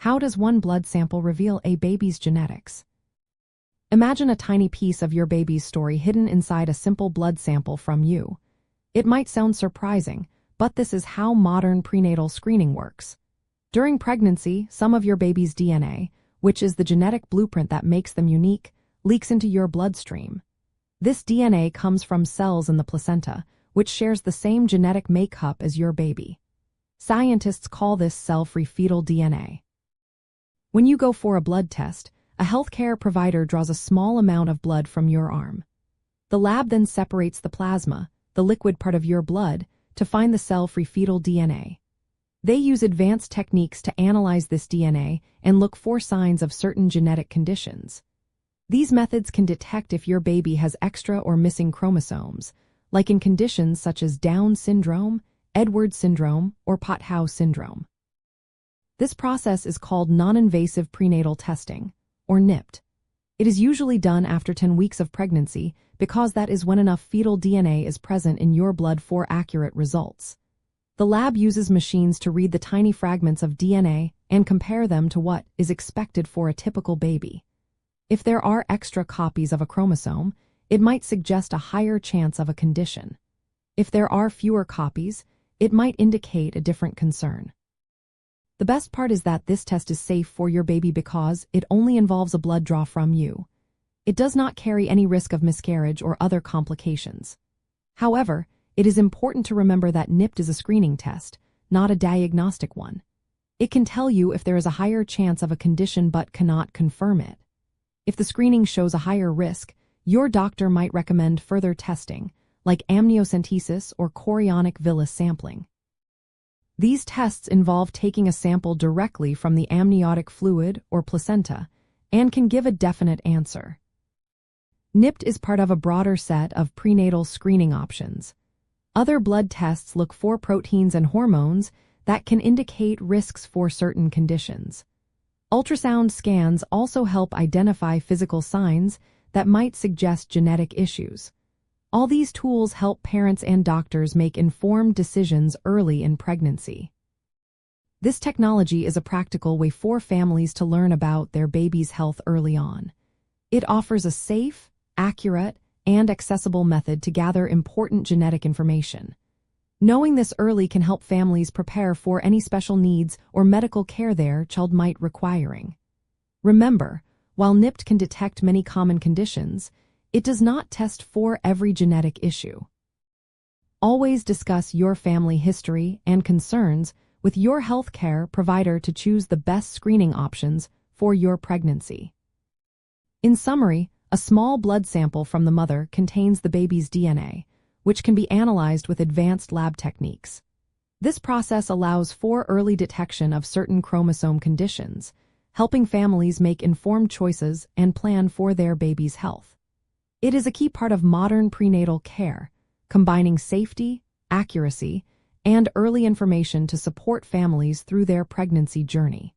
How does one blood sample reveal a baby's genetics? Imagine a tiny piece of your baby's story hidden inside a simple blood sample from you. It might sound surprising, but this is how modern prenatal screening works. During pregnancy, some of your baby's DNA, which is the genetic blueprint that makes them unique, leaks into your bloodstream. This DNA comes from cells in the placenta, which shares the same genetic makeup as your baby. Scientists call this cell-free fetal DNA. When you go for a blood test, a healthcare provider draws a small amount of blood from your arm. The lab then separates the plasma, the liquid part of your blood, to find the cell-free fetal DNA. They use advanced techniques to analyze this DNA and look for signs of certain genetic conditions. These methods can detect if your baby has extra or missing chromosomes, like in conditions such as Down syndrome, Edwards syndrome, or Potthouse syndrome. This process is called non-invasive prenatal testing, or NIPT. It is usually done after 10 weeks of pregnancy because that is when enough fetal DNA is present in your blood for accurate results. The lab uses machines to read the tiny fragments of DNA and compare them to what is expected for a typical baby. If there are extra copies of a chromosome, it might suggest a higher chance of a condition. If there are fewer copies, it might indicate a different concern. The best part is that this test is safe for your baby because it only involves a blood draw from you. It does not carry any risk of miscarriage or other complications. However, it is important to remember that NIPT is a screening test, not a diagnostic one. It can tell you if there is a higher chance of a condition but cannot confirm it. If the screening shows a higher risk, your doctor might recommend further testing, like amniocentesis or chorionic villus sampling. These tests involve taking a sample directly from the amniotic fluid or placenta and can give a definite answer. NIPT is part of a broader set of prenatal screening options. Other blood tests look for proteins and hormones that can indicate risks for certain conditions. Ultrasound scans also help identify physical signs that might suggest genetic issues. All these tools help parents and doctors make informed decisions early in pregnancy. This technology is a practical way for families to learn about their baby's health early on. It offers a safe, accurate, and accessible method to gather important genetic information. Knowing this early can help families prepare for any special needs or medical care their child might requiring. Remember, while NIPT can detect many common conditions, it does not test for every genetic issue. Always discuss your family history and concerns with your healthcare provider to choose the best screening options for your pregnancy. In summary, a small blood sample from the mother contains the baby's DNA, which can be analyzed with advanced lab techniques. This process allows for early detection of certain chromosome conditions, helping families make informed choices and plan for their baby's health. It is a key part of modern prenatal care, combining safety, accuracy, and early information to support families through their pregnancy journey.